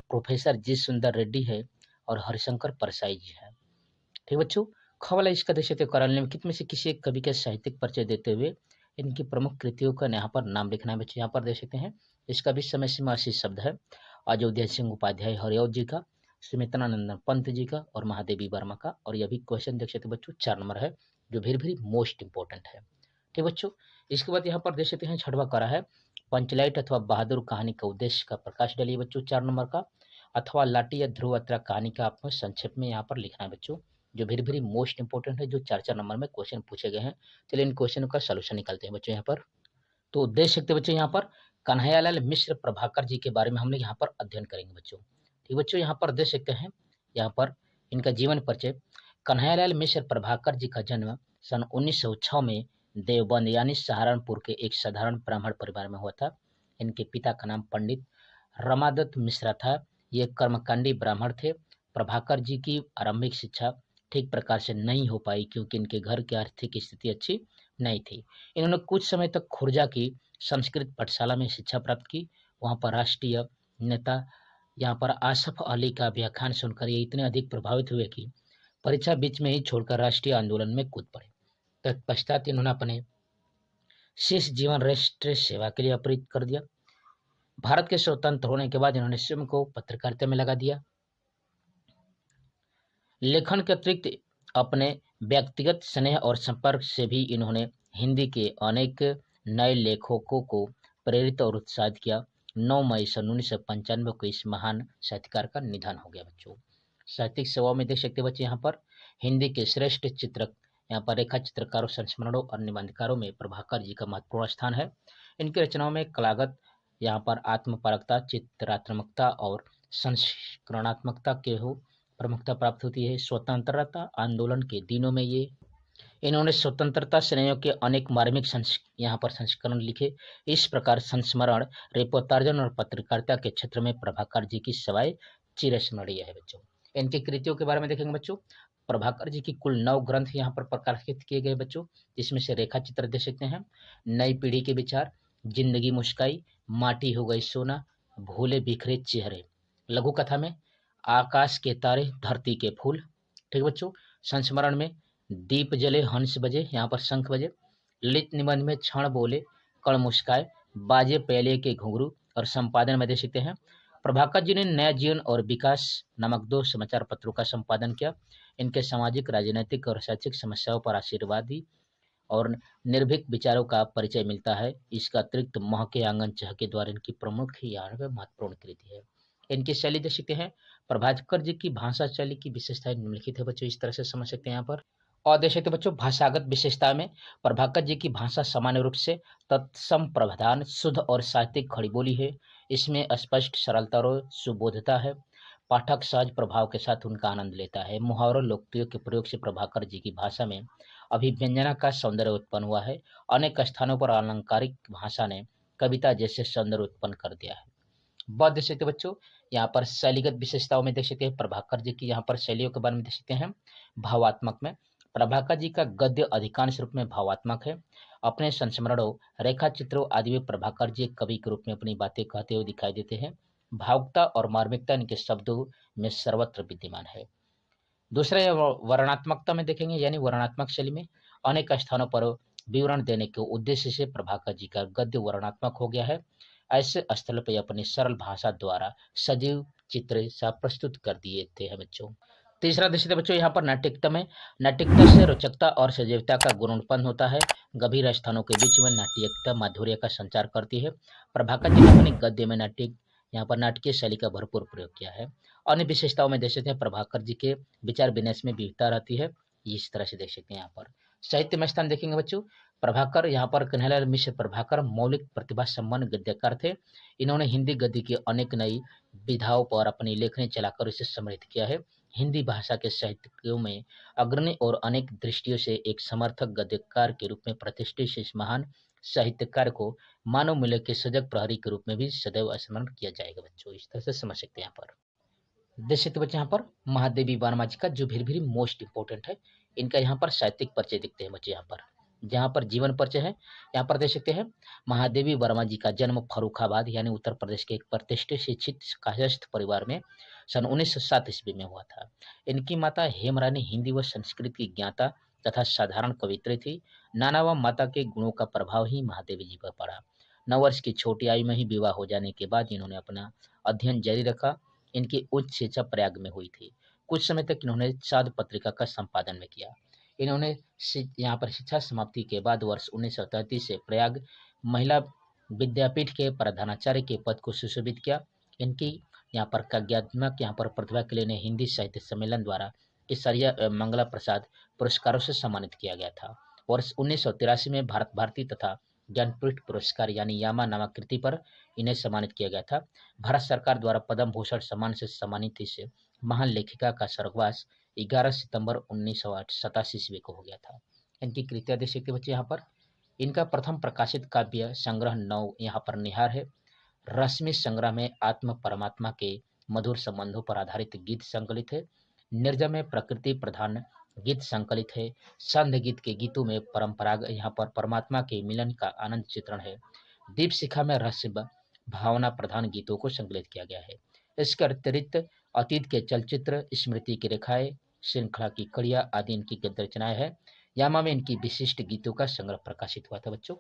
प्रोफेसर जी सुंदर रेड्डी है और हरिशंकर परसाई जी है। ठीक बच्चों, ख वाला इसका देख सकते करण निम्नलिखित में से किसी एक कवि के साहित्यिक परिचय देते हुए इनकी प्रमुख कृतियों का यहाँ पर नाम लिखना है बच्चों। यहाँ पर देख सकते हैं इसका भी समय सीमा 80 शब्द है। अयोध्या सिंह उपाध्याय हरिऔध जी का, सुमित्रानंदन पंत जी का और महादेवी वर्मा का। और यह भी क्वेश्चन देख सकते बच्चों 4 नंबर है, जो वेरी वेरी मोस्ट इंपोर्टेंट है। ठीक बच्चों, इसके बाद यहाँ पर देख सकते हैं 6वां करा है पंचलाइट अथवा बहादुर कहानी का उद्देश्य का प्रकाश डालिए बच्चों 4 नंबर का, अथवा लाठी या ध्रुव यात्रा कहानी का आपको संक्षेप में यहाँ पर लिखना है बच्चों, जो वेरी वेरी मोस्ट इंपोर्टेंट है, जो 4 नंबर में क्वेश्चन पूछे गए हैं। चलिए इन क्वेश्चन का सोल्यूशन निकालते हैं बच्चों। यहाँ पर तो देख सकते बच्चों यहाँ पर कन्हैयालाल मिश्र प्रभाकर जी के बारे में हम लोग यहाँ पर अध्ययन करेंगे बच्चों। ठीक बच्चों, यहाँ पर देख सकते हैं यहाँ पर इनका जीवन परिचय। कन्हैयालाल मिश्र प्रभाकर जी का जन्म सन 1906 में देवबंद यानी सहारनपुर के एक साधारण ब्राह्मण परिवार में हुआ था। इनके पिता का नाम पंडित रमादत्त मिश्रा था। ये कर्मकांडी ब्राह्मण थे। प्रभाकर जी की आरंभिक शिक्षा ठीक प्रकार से नहीं हो पाई, क्योंकि इनके घर की आर्थिक स्थिति अच्छी नहीं थी। इन्होंने कुछ समय तक खुर्जा की संस्कृत पाठशाला में शिक्षा प्राप्त की। वहाँ पर राष्ट्रीय नेता यहाँ पर आसफ अली का व्याख्यान सुनकर ये इतने अधिक प्रभावित हुए कि परीक्षा बीच में ही छोड़कर राष्ट्रीय आंदोलन में कूद पड़े। तत्पश्चात इन्होंने अपने शेष जीवन राष्ट्रीय सेवा के लिए अर्पित कर दिया। भारत के स्वतंत्र होने के बाद इन्होंने स्वयं को पत्रकारिता में लगा दिया। लेखन के अतिरिक्त अपने व्यक्तिगत स्नेह और संपर्क से भी इन्होंने हिंदी के अनेक नए लेखकों को प्रेरित और उत्साहित किया। 9 मई सन 1995 को इस महान साहित्यकार का निधन हो गया बच्चों। साहित्यिक सेवा में देख सकते बच्चे यहाँ पर हिंदी के श्रेष्ठ चित्रक यहाँ पर रेखा चित्रकारों, संस्मरणों और निबंधकारों में प्रभाकर जी का महत्वपूर्ण स्थान है। इनकी रचनाओं में कलागत यहाँ पर आत्मपरकता, चित्रात्मकता और संस्करणात्मकता के हो प्रमुखता प्राप्त होती है। स्वतंत्रता आंदोलन के दिनों में इन्होंने स्वतंत्रता सेनानियों के अनेक मार्मिक यहाँ पर संस्करण लिखे। इस प्रकार संस्मरण, रिपोर्टार्जन और पत्रकारिता के क्षेत्र में प्रभाकर जी की सेवाएं चिरस्मरणीय है बच्चों। इनकी कृतियों के बारे में देखेंगे बच्चों। प्रभाकर जी की कुल 9 ग्रंथ यहाँ पर प्रकाशित किए गए बच्चों, जिसमें से रेखा चित्र देख सकते हैं, नई पीढ़ी के विचार, जिंदगी मुस्काई, माटी हो गई सोना, भूले बिखरे चेहरे। लघु कथा में आकाश के तारे, धरती के फूल। ठीक बच्चों। संस्मरण में दीप जले, हंस बजे, यहाँ पर शंख बजे। ललित निबंध में क्षण बोले, कण मुस्काए, बाजे प्याले के घुंघरू। और संपादन में देख सकते हैं प्रभाकर जी ने नया जीवन और विकास नामक 2 समाचार पत्रों का संपादन किया। इनके सामाजिक, राजनीतिक और शैक्षिक समस्याओं पर आशीर्वादी और निर्भीक विचारों का परिचय मिलता है। इसका अतिरिक्त महके आंगन चहके द्वारा इनकी प्रमुख यहाँ पे महत्वपूर्ण कृति है। इनकी शैली देख सकते हैं प्रभाकर जी की भाषा शैली की विशेषताएं निम्नलिखित है बच्चों, इस तरह से समझ सकते हैं यहाँ पर। और देख सकते बच्चों भाषागत विशेषता में प्रभाकर जी की भाषा सामान्य रूप से तत्सम प्रधान, शुद्ध और साहित्यिक खड़ी बोली है। इसमें स्पष्ट सरलता और सुबोधता है। पाठक सहज प्रभाव के साथ उनका आनंद लेता है। मुहावरों, लोकोक्तियों के प्रयोग से प्रभाकर जी की भाषा में अभिव्यंजना का सौंदर्य उत्पन्न हुआ है। अनेक स्थानों पर अलंकारिक भाषा ने कविता जैसे सौंदर्य उत्पन्न कर दिया है। बहुत देख सकते बच्चों यहाँ पर शैलीगत विशेषताओं में देख सकते हैं प्रभाकर जी की यहाँ पर शैलियों के बारे में देख सकते हैं। भावात्मक में प्रभाकर जी का गद्य अधिकांश रूप में भावात्मक है। अपने संस्मरणों, रेखा चित्रों आदि में प्रभाकर जी एक कवि के रूप में अपनी बातें कहते हुए दिखाई देते हैं। भावुकता और मार्मिकता इनके शब्दों में सर्वत्र विद्यमान है। दूसरे वर्णात्मकता में देखेंगे, यानी वर्णात्मक शैली में अनेक स्थानों पर विवरण देने के उद्देश्य से प्रभाकर जी का गद्य वर्णात्मक हो गया है। ऐसे स्थल पर अपनी सरल भाषा द्वारा सजीव चित्र सा प्रस्तुत कर दिए थे बच्चों। तीसरा दृश्य बच्चों यहाँ पर नाट्यिकता में नाट्यिकता से रोचकता और सजीवता का गुण उत्पन्न होता है। गंभीर स्थानों के बीच में नाट्यिकता माधुर्य का संचार करती है। प्रभाकर जी ने अपने गद्य में यहाँ पर नाटकीय शैली का भरपूर प्रयोग किया है। अन्य विशेषताओं में देख सकते हैं प्रभाकर जी के विचार विन्यास में विविधता रहती है। इस तरह से देख सकते हैं यहाँ पर। साहित्य में स्थान देखेंगे बच्चों प्रभाकर यहाँ पर कन्हैयालाल मिश्र प्रभाकर मौलिक प्रतिभा संपन्न गद्यकार थे। इन्होंने हिंदी गद्य की अनेक नई विधाओं पर अपनी लेखनी चलाकर इसे समृद्ध किया है। हिंदी भाषा के साहित्यों में अग्रणी और अनेक दृष्टियों से एक समर्थक गद्यकार के रूप में प्रतिष्ठित इस महान साहित्यकार को मानव मूल्य के सजग प्रहरी के रूप में भी सदैव स्मरण किया जाएगा बच्चों। इस तरह से समझ सकते हैं यहाँ पर। देख सकते बच्चे यहाँ पर महादेवी वर्मा जी का जो भी मोस्ट इंपोर्टेंट है, इनका यहाँ पर साहित्यिक परिचय दिखते हैं बच्चे। यहाँ पर जहाँ पर जीवन परिचय है यहाँ पर देख सकते हैं महादेवी वर्मा जी का जन्म फर्रुखाबाद यानी उत्तर प्रदेश के एक प्रतिष्ठित शिक्षित कायस्थ परिवार में सन 1907 ईस्वी में हुआ था। इनकी माता हेमरानी हिंदी व संस्कृत की ज्ञाता तथा साधारण कवित्री थी। नाना व माता के गुणों का प्रभाव ही महादेवी जी पर पड़ा। 9 वर्ष की छोटी आयु में ही विवाह हो जाने के बाद इन्होंने अपना अध्ययन जारी रखा। इनकी उच्च शिक्षा प्रयाग में हुई थी। कुछ समय तक इन्होंने साध पत्रिका का संपादन में किया। इन्होंने यहाँ पर शिक्षा समाप्ति के बाद वर्ष 1933 से प्रयाग महिला विद्यापीठ के प्रधानाचार्य के पद को सुशोभित किया। इनकी यहाँ पर काव्यात्मक यहाँ पर प्रतिभा के लिए इन्हें हिंदी साहित्य सम्मेलन द्वारा ईश्वरीय मंगला प्रसाद पुरस्कारों से सम्मानित किया गया था। वर्ष 1983 में भारत भारती तथा ज्ञानपीठ पुरस्कार यानी यामा नामक कृति पर इन्हें सम्मानित किया गया था। भारत सरकार द्वारा पद्म भूषण सम्मान से सम्मानित इस महान लेखिका का स्वर्गवास 11 सितंबर 1987 ईस्वी को हो गया था। इनकी कृतियां देख सकते बच्चे यहाँ पर। इनका प्रथम प्रकाशित काव्य संग्रह 9 यहाँ पर निहार है। रश्मि संग्रह में आत्म परमात्मा के मधुर संबंधों पर आधारित गीत संकलित है। निर्जय में प्रकृति प्रधान गीत संकलित है। संध गीत के गीतों में परंपरागत यहाँ पर परमात्मा के मिलन का आनंद चित्रण है। दीप शिखा में रहस्य भावना प्रधान गीतों को संकलित किया गया है। इसके अतिरिक्त अतीत के चलचित्र, स्मृति की रेखाएं, श्रृंखला की कड़ियां आदि इनकी गद्य रचनाएं है। यामा में इनकी विशिष्ट गीतों का संग्रह प्रकाशित हुआ था बच्चों।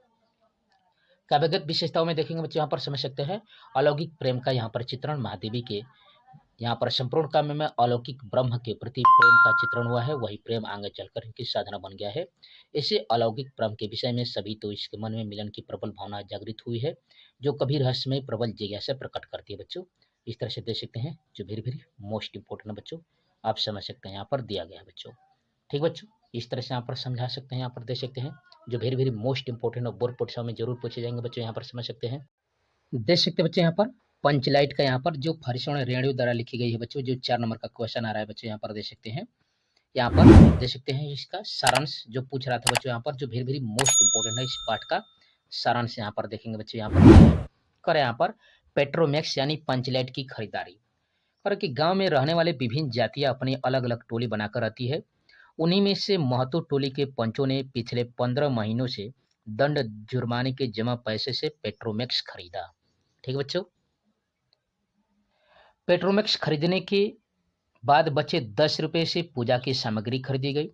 काव्यगत विशेषताओं में देखेंगे बच्चों यहाँ पर समझ सकते हैं अलौकिक प्रेम का यहाँ पर चित्रण। महादेवी के यहाँ पर संपूर्ण काव्य में अलौकिक ब्रह्म के प्रति प्रेम का चित्रण हुआ है। वही प्रेम आगे चलकर इनकी साधना बन गया है। इसे अलौकिक प्रेम के विषय में सभी तो इसके मन में मिलन की प्रबल भावना जागृत हुई है, जो कभी रहस्यमय प्रबल जिज्ञासा प्रकट करती है बच्चों। इस तरह से देख सकते हैं जो वेरी मोस्ट इंपोर्टेंट बच्चों आप समझ सकते हैं यहाँ पर दिया गया है बच्चों। ठीक बच्चों, इस तरह से यहाँ पर समझा सकते हैं। यहाँ पर देख सकते हैं जो वेरी मोस्ट इंपोर्टेंट और बोर्ड परीक्षा में जरूर पूछे जाएंगे बच्चों। यहाँ पर समझ सकते हैं, देख सकते हैं बच्चे यहाँ पर पंचलाइट का यहाँ पर जो फरिशों रेणु द्वारा लिखी गई है बच्चों, जो 4 नंबर का क्वेश्चन आ रहा है बच्चों यहाँ पर देख सकते हैं। यहाँ पर देख सकते हैं इसका सारांश जो पूछ रहा था बच्चों यहाँ पर, जो वेरी मोस्ट इंपोर्टेंट है इस पार्ट का सारांश यहाँ पर देखेंगे बच्चों। यहाँ पर करें यहाँ पर पेट्रोमैक्स यानी पंचलाइट की खरीदारी कर कि गांव में रहने वाले विभिन्न जातियां अपनी अलग अलग टोली बनाकर रहती है। उन्हीं में से महतो टोली के पंचों ने पिछले 15 महीनों से दंड जुर्माने के जमा पैसे से पेट्रोमैक्स खरीदा। ठीक है बच्चों, पेट्रोमैक्स खरीदने के बाद बचे 10 रुपये से पूजा की सामग्री खरीदी गई।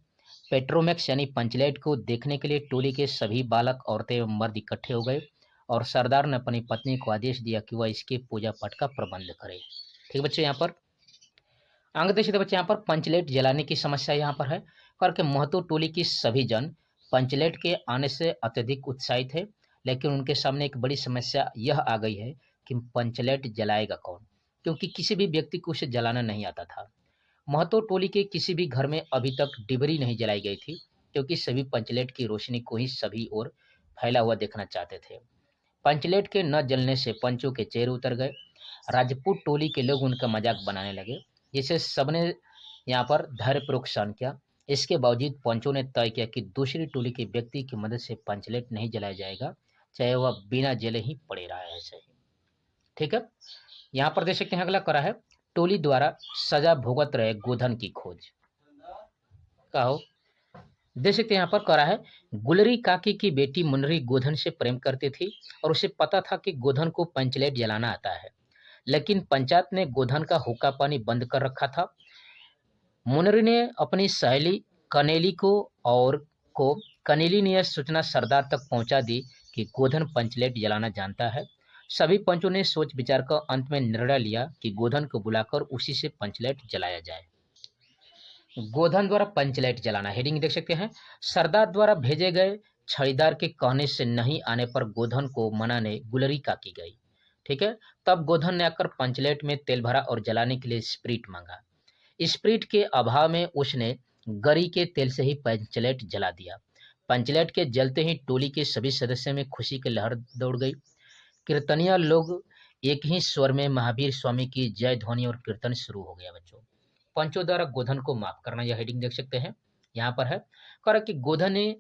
पेट्रोमैक्स यानी पंचलेट को देखने के लिए टोली के सभी बालक, औरतें एवं मर्द इकट्ठे हो गए और सरदार ने अपनी पत्नी को आदेश दिया कि वह इसके पूजा पाठ का प्रबंध करे। ठीक बच्चों, यहाँ पर आगे देखिए बच्चे, यहाँ पर पंचलेट जलाने की समस्या यहाँ पर है करके महतो टोली की सभी जन पंचलेट के आने से अत्यधिक उत्साहित है, लेकिन उनके सामने एक बड़ी समस्या यह आ गई है कि पंचलेट जलाएगा कौन, क्योंकि किसी भी व्यक्ति को उसे जलाना नहीं आता था। महतो टोली के किसी भी घर में अभी तक डिबरी नहीं जलाई गई थी, क्योंकि सभी पंचलेट की रोशनी को ही सभी ओर फैला हुआ देखना चाहते थे। पंचलेट के न जलने से पंचों के चेहरे उतर गए। राजपूत टोली के लोग उनका मजाक बनाने लगे, जिसे सबने यहाँ पर धैर्यपूर्वक सहन किया। इसके बावजूद पंचों ने तय किया कि दूसरी टोली के व्यक्ति की मदद से पंचलेट नहीं जलाया जाएगा, चाहे वह बिना जले ही पड़े रहा है। ऐसे ठीक है, यहाँ पर देख सकते हैं अगला करा है, टोली द्वारा सजा भुगत रहे गोधन की खोज। कहो देख सकते हैं यहाँ पर करा है, गुलरी काकी की बेटी मुनरी गोधन से प्रेम करती थी और उसे पता था कि गोधन को पंचलेट जलाना आता है, लेकिन पंचायत ने गोधन का हुक्का पानी बंद कर रखा था। मुनरी ने अपनी सहेली कनेली को कनेली ने यह सूचना सरदार तक पहुंचा दी कि गोधन पंचलेट जलाना जानता है। सभी पंचों ने सोच विचार कर अंत में निर्णय लिया कि गोधन को बुलाकर उसी से पंचलेट जलाया जाए। गोधन द्वारा पंचलेट जलाना, हेडिंग देख सकते हैं, सरदार द्वारा भेजे गए छड़ीदार के कहने से नहीं आने पर गोधन को मनाने गुलरी काकी गई। ठीक है, तब गोधन ने आकर पंचलेट में तेल भरा और जलाने के लिए स्प्रीट मांगा। स्प्रीट के अभाव में उसने गरी के तेल से ही पंचलेट जला दिया। पंचलेट के जलते ही टोली के सभी सदस्यों में खुशी की लहर दौड़ गई। कीर्तनिया लोग एक ही स्वर में महावीर स्वामी की जय ध्वनि और कीर्तन शुरू हो गया। बच्चों, पंचों द्वारा गोधन को माफ करना, यह हेडिंग देख सकते हैं यहाँ पर है। कहा कि गोधन ने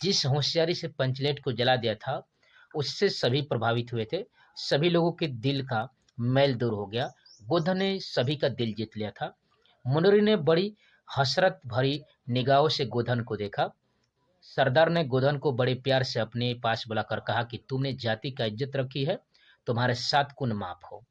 जिस होशियारी से पंचलेट को जला दिया था उससे सभी प्रभावित हुए थे। सभी लोगों के दिल का मैल दूर हो गया। गोधन ने सभी का दिल जीत लिया था। मुनरी ने बड़ी हसरत भरी निगाहों से गोधन को देखा। सरदार ने गोधन को बड़े प्यार से अपने पास बुलाकर कहा कि तुमने जाति का इज्जत रखी है, तुम्हारे 7 गुण माफ हो,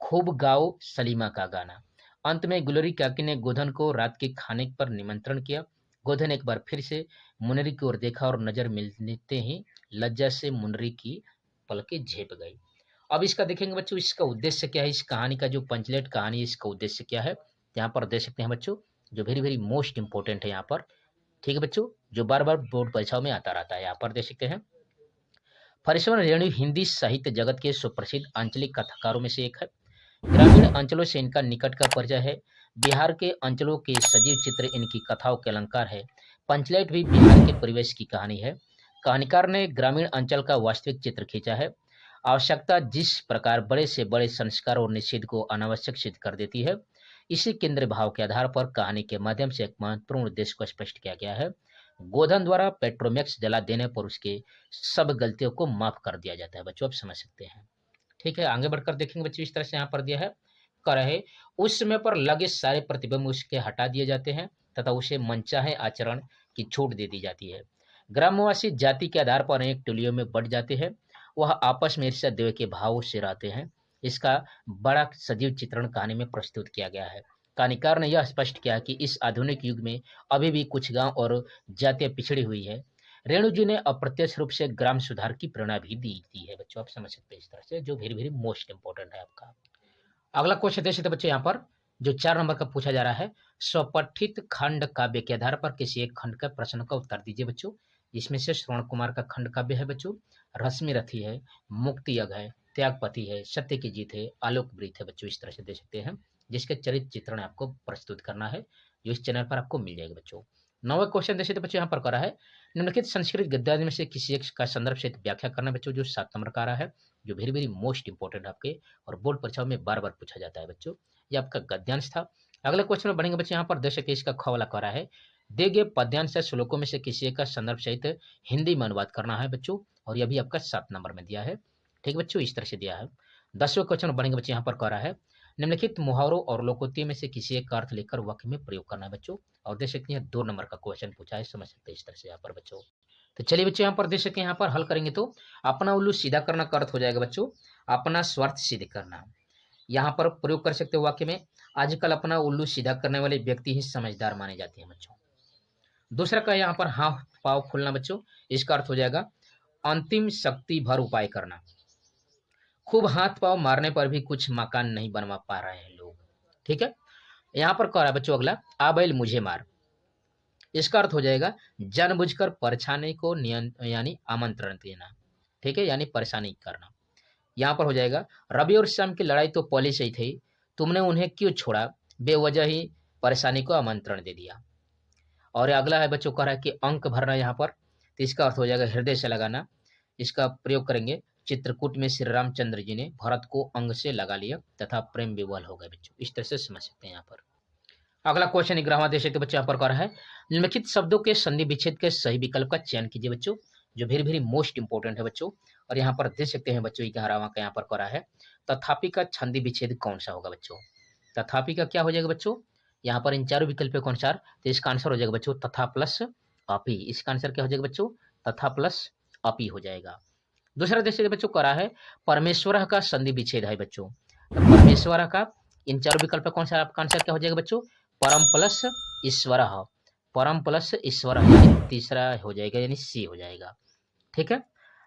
खूब गाओ सलीमा का गाना। अंत में गुलरी काकी ने गोधन को रात के खाने पर निमंत्रण किया। गोधन एक बार फिर से मुनरी की ओर देखा और नजर मिलते ही लज्जा से मुनरी की पलकें झेप गई। अब इसका देखेंगे बच्चों, इसका उद्देश्य क्या है, इस कहानी का जो पंचलेट कहानी है इसका उद्देश्य क्या है, यहाँ पर देख सकते हैं बच्चों, जो वेरी वेरी मोस्ट इंपॉर्टेंट है यहाँ पर। ठीक है बच्चों, जो बार बार बोर्ड परीक्षाओं में आता रहता है, यहाँ पर देख सकते हैं। फरीश्वर रेणु हिंदी साहित्य जगत के सुप्रसिद्ध आंचलिक कथाकारों में से एक है। ग्रामीण अंचलों से इनका निकट का परिचय है। बिहार के अंचलों के सजीव चित्र इनकी कथाओं के अलंकार है। पंचलेट भी बिहार के परिवेश की कहानी है। कहानीकार ने ग्रामीण अंचल का वास्तविक चित्र खींचा है। आवश्यकता जिस प्रकार बड़े से बड़े संस्कार और निषेध को अनावश्यक सिद्ध कर देती है, इसी केंद्र भाव के आधार पर कहानी के माध्यम से एक महत्वपूर्ण उद्देश्य को स्पष्ट किया गया है। गोधन द्वारा पेट्रोमैक्स जला देने पर उसके सब गलतियों को माफ कर दिया जाता है। बच्चों आप समझ सकते हैं। ठीक है, आगे बढ़कर देखेंगे बच्चों, इस तरह से यहाँ पर दिया है, कर है उस समय पर लगे सारे प्रतिबंध उसके हटा दिए जाते हैं तथा उसे मनचाहे आचरण की छूट दे दी जाती है। ग्रामवासी जाति के आधार पर अनेक टोलियों में बढ़ जाते हैं। वह आपस में ईर्ष्या देव के भाव से रहते हैं। इसका बड़ा सजीव चित्रण कहानी में प्रस्तुत किया गया है। कहानीकार ने यह स्पष्ट किया कि इस आधुनिक युग में अभी भी कुछ गांव और जातियां पिछड़ी हुई है। रेणु जी ने अप्रत्यक्ष रूप से ग्राम सुधार की प्रेरणा भी दी थी है। बच्चों आप समझ सकते हैं इस तरह से, जो वेरी वेरी मोस्ट इंपॉर्टेंट है आपका। अगला क्वेश्चन देख सकते बच्चों, यहाँ पर जो 4 नंबर का पूछा जा रहा है, स्वपठित खंड काव्य के आधार पर किसी एक खंड का प्रश्न का उत्तर दीजिए बच्चों। इसमें से श्रवण कुमार का खंड काव्य है बच्चों, रश्मि रथी है, मुक्ति यज्ञ है, त्यागपति है, सत्य की जीत है, आलोक वृत्त है। बच्चों इस तरह से दे सकते हैं, जिसके चरित्र चित्रण आपको प्रस्तुत करना है, जो इस चैनल पर आपको मिल जाएगा बच्चों। 9वां क्वेश्चन देख सकते बच्चों, यहाँ पर करा है, निम्नलिखित संस्कृत गद्यादि में से किसी एक का संदर्भ से व्याख्या करना बच्चों, जो 7 नंबर का आ रहा है, जो वेरी वेरी मोस्ट इंपॉर्टेंट आपके और बोर्ड परीक्षाओं में बार बार पूछा जाता है बच्चों। ये आपका गद्यांश था। अगले क्वेश्चन में बढ़ेंगे बच्चों, यहाँ पर देख सकते इसका ख वाला करा है, दिए गए पद्यांश या श्लोकों में से किसी एक का संदर्भ सहित हिंदी में अनुवाद करना है बच्चों, और यह भी आपका 7 नंबर में दिया है। ठीक बच्चों, इस तरह से दिया है। 10वें क्वेश्चन में बढ़ेंगे बच्चों, यहाँ पर करा है, निम्नलिखित मुहावरों और लोकोक्ति में से किसी एक का अर्थ लेकर वाक्य में प्रयोग करना है बच्चों, और देख सकते हैं 2 नंबर का क्वेश्चन पूछा है, समझ सकते हैं इस तरह से यहाँ पर बच्चों। तो चलिए बच्चों यहाँ पर देख सकते हैं, यहाँ पर हल करेंगे तो अपना उल्लू सीधा करना का अर्थ हो जाएगा बच्चों अपना स्वार्थ सिद्ध करना। यहाँ पर प्रयोग कर सकते हो वाक्य में, आजकल अपना उल्लू सीधा करने वाले व्यक्ति ही समझदार माने जाते हैं बच्चों। दूसरा का यहाँ पर हाथ पाव खोलना बच्चों, इसका अर्थ हो जाएगा अंतिम शक्ति भर उपाय करना। खूब हाथ पाव मारने पर भी कुछ मकान नहीं बनवा पा रहे हैं लोग। ठीक है, यहाँ पर कह रहा है बच्चों अगला, आ बैल मुझे मार। इसका अर्थ हो जाएगा जानबूझकर परेशानी को यानी आमंत्रण देना। ठीक है, यानी परेशानी करना। यहाँ पर हो जाएगा रवि और श्याम की लड़ाई तो पहले से ही थी, तुमने उन्हें क्यों छोड़ा, बेवजह ही परेशानी को आमंत्रण दे दिया। और अगला है बच्चों कह रहा है कि अंक भरना यहाँ पर, तो इसका अर्थ हो जाएगा हृदय से लगाना। इसका प्रयोग करेंगे, चित्रकूट में श्री रामचंद्र जी ने भरत को अंग से लगा लिया तथा प्रेम विवल हो गए बच्चों। इस तरह से समझ सकते हैं यहाँ पर। अगला क्वेश्चन 11वां देश के बच्चों यहाँ पर कर रहा है, निम्नलिखित शब्दों के संधि विच्छेद के सही विकल्प का चयन कीजिए बच्चों, जो वेरी वेरी मोस्ट इंपोर्टेंट है बच्चों। और यहाँ पर देख सकते हैं बच्चों 11वां का यहाँ पर कर रहा है, तथापि का संधि विच्छेद कौन सा होगा बच्चों। तथापि का क्या हो जाएगा बच्चों, यहाँ पर इन चारों विकल्पों के अनुसार, तो इसका आंसर हो जाएगा बच्चों तथा प्लस अपी। इसका आंसर क्या हो जाएगा बच्चों, तथा प्लस अपी हो जाएगा। दूसरा देश बच्चों करा है परमेश्वर का संधि विच्छेद है बच्चों, तो परमेश्वर का इन चारों विकल्प कौन सा, आपका आंसर क्या हो जाएगा बच्चों, परम प्लस ईश्वर, परम प्लस ईश्वर, यानी तीसरा हो जाएगा, यानी सी हो जाएगा। ठीक है,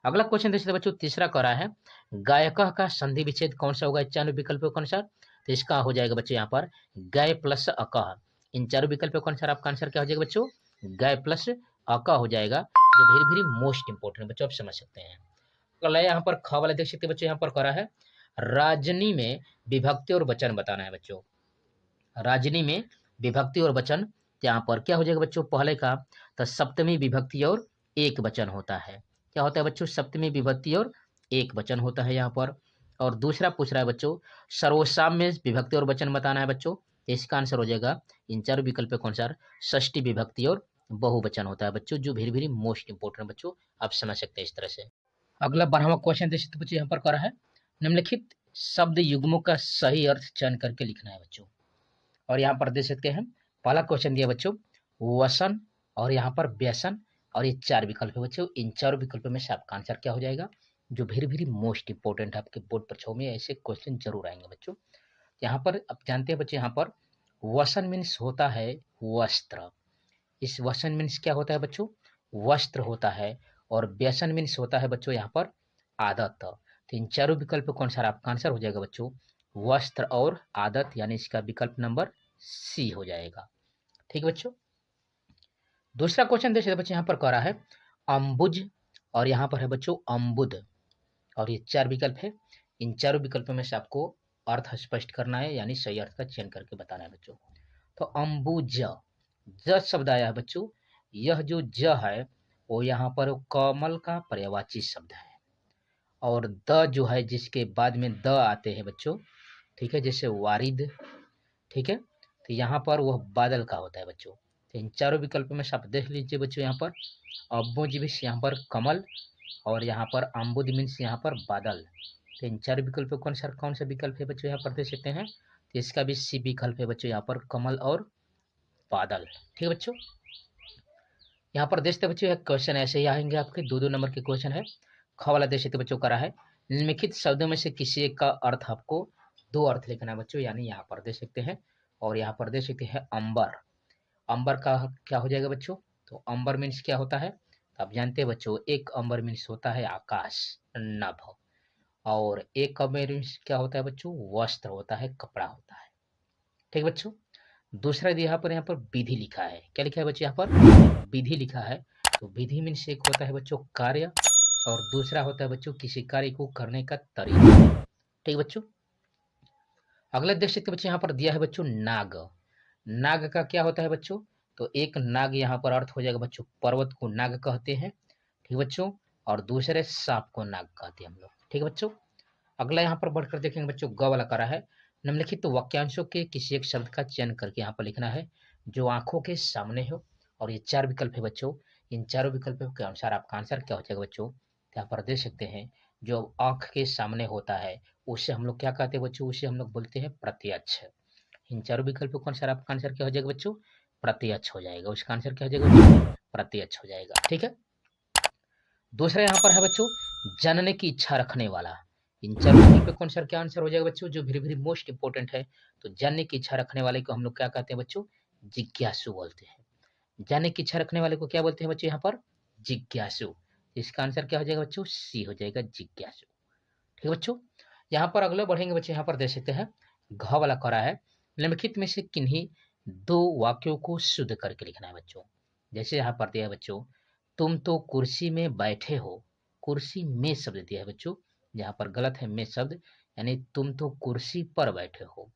अगला क्वेश्चन देखते हैं बच्चों, तीसरा करा है गायक का संधि विच्छेद कौन सा होगा इन चारों विकल्पों के अनुसार, तो इसका हो जाएगा बच्चों यहाँ पर गाय प्लस अकह। इन चारों विकल्पों के अनुसार आपका आंसर क्या हो जाएगा बच्चों, गाय प्लस अकह हो जाएगा, जो वेरी वेरी मोस्ट इंपोर्टेंट बच्चों आप समझ सकते हैं। अगला यहाँ पर ख वाला देख सकते हैं बच्चों, यहाँ पर करा है राजनी में विभक्ति और वचन बताना है बच्चों। राजनी में विभक्ति और वचन, यहाँ पर क्या हो जाएगा बच्चों, पहले का तो सप्तमी विभक्ति और एक वचन होता है। क्या होता है बच्चों, सप्तमी विभक्ति और एक वचन होता है यहाँ पर। और दूसरा पूछ रहा है बच्चों सर्वसाम में विभक्ति और वचन बताना है बच्चों, इसका आंसर हो जाएगा इन चारों विकल्पों के अनुसार षष्ठी विभक्ति और बहुवचन होता है बच्चों, जो वेरी वेरी मोस्ट इंपोर्टेंट बच्चों आप समझ सकते हैं इस तरह से। अगला 12वां क्वेश्चन देख सकते बच्चों, यहाँ पर करा है निम्नलिखित शब्द युग्मों का सही अर्थ चयन करके लिखना है बच्चों। और यहाँ पर देख सकते हैं पहला क्वेश्चन दिया बच्चों वसन, और यहाँ पर व्यसन, और ये चार विकल्प है बच्चों। इन चारों विकल्पों में से आपका आंसर क्या हो जाएगा, जो वेरी वेरी मोस्ट इंपोर्टेंट है, आपके बोर्ड परीक्षाओं में ऐसे क्वेश्चन जरूर आएंगे बच्चों। यहाँ पर आप जानते हैं बच्चों, यहाँ पर वसन मीन्स होता है वस्त्र। इस वसन मीन्स क्या होता है बच्चों, वस्त्र होता है। और व्यसन मीन्स होता है बच्चों यहाँ पर आदत। तो इन चारों विकल्प के अनुसार आपका आंसर हो जाएगा बच्चों वस्त्र और आदत, यानी इसका विकल्प नंबर सी हो जाएगा। ठीक है बच्चों। दूसरा क्वेश्चन देखिए बच्चों, यहाँ पर कह रहा है अम्बुज, और यहाँ पर है बच्चों अम्बुद, और ये चार विकल्प है। इन चारों विकल्पों में से आपको अर्थ स्पष्ट करना है, यानी सही अर्थ का चयन करके बताना है बच्चों। तो अम्बुज, ज शब्द आया है बच्चों, यह जो ज है वो यहाँ पर कमल का पर्यायवाची शब्द है। और द जो है जिसके बाद में द आते हैं बच्चों, ठीक है, जैसे वारिद, ठीक है, तो यहाँ पर वह बादल का होता है बच्चों। तो इन चारों विकल्पों में से आप देख लीजिए बच्चों, यहाँ पर अम्बुज मीन्स यहाँ पर कमल, और यहाँ पर अम्बुद मीन्स यहाँ पर बादल। तो इन चारों विकल्पों के अनुसार कौन सा विकल्प है बच्चों, यहाँ पर देख सकते हैं, तो इसका भी सी विकल्प है बच्चों, यहाँ पर कमल और बादल। ठीक है बच्चों, यहाँ पर देखते बच्चों क्वेश्चन ऐसे ही आएंगे आपके, 2-2 नंबर के क्वेश्चन है। ख वाला देख सकते बच्चों करा है निम्नलिखित शब्दों में से किसी एक का अर्थ आपको 2 अर्थ लिखना है बच्चों, यानी यहाँ पर देख सकते हैं। और यहाँ पर देख सकते हैं अंबर, अंबर का क्या हो जाएगा बच्चों, तो अंबर मीन्स क्या होता है, तो आप जानते हैं बच्चों एक अंबर मीन्स होता है आकाश, नभ। और एक अंबर मीन्स क्या होता है बच्चों, वस्त्र होता है, कपड़ा होता है। ठीक बच्चों। दूसरा यहाँ पर विधि लिखा है, क्या लिखा है बच्चों, यहाँ पर विधि लिखा है। तो विधि मीन्स एक होता है बच्चों कार्य, और दूसरा होता है बच्चों किसी कार्य को करने का तरीका। ठीक बच्चों। अगला देख सकते बच्चों, यहाँ पर दिया है बच्चों नाग। नाग का क्या होता है बच्चों, तो एक नाग यहाँ पर अर्थ हो जाएगा बच्चों पर्वत को नाग कहते हैं, ठीक बच्चों, और दूसरे सांप को नाग कहते हैं हम लोग। ठीक है बच्चों। अगला यहाँ पर बढ़कर देखेंगे बच्चों ग वाला करा है निम्नलिखित तो वाक्यांशों के किसी एक शब्द का चयन करके यहाँ पर लिखना है जो आंखों के सामने हो। और ये 4 विकल्प है बच्चों, इन चारों विकल्पों के अनुसार आपका आंसर क्या हो जाएगा बच्चों, यहाँ पर देख सकते हैं जो आंख के सामने होता है उसे हम लोग क्या कहते हैं बच्चों, उसे हम लोग बोलते हैं प्रत्यक्ष। इन चारों विकल्पों के अनुसार आपका आंसर क्या हो जाएगा बच्चों, प्रत्यक्ष हो जाएगा। उसका आंसर क्या हो जाएगा बच्चों, प्रत्यक्ष हो जाएगा। ठीक है। दूसरा यहाँ पर है बच्चों जानने की इच्छा रखने वाला। इन चारों ऑप्शन पे कौन सा क्या आंसर हो जाएगा बच्चों, जो वेरी वेरी मोस्ट इंपोर्टेंट है। तो जानने की इच्छा रखने वाले को हम लोग क्या कहते हैं बच्चों, जिज्ञासु बोलते हैं। जानने की इच्छा रखने वाले को क्या बोलते हैं बच्चों यहाँ पर, जिज्ञासु। इसका आंसर क्या हो जाएगा बच्चों, सी हो जाएगा, जिज्ञासु। ठीक है बच्चों। यहाँ पर अगले बढ़ेंगे बच्चे, यहाँ पर देख सकते हैं घ वाला करा है, निम्नलिखित में से किन्हीं दो वाक्यों को शुद्ध करके लिखना है बच्चों। जैसे यहाँ पर दिया है बच्चों, तुम तो कुर्सी में बैठे हो, कुर्सी में शब्द दिया है बच्चों, यहाँ पर गलत है में शब्द, यानी तुम तो कुर्सी पर बैठे हो,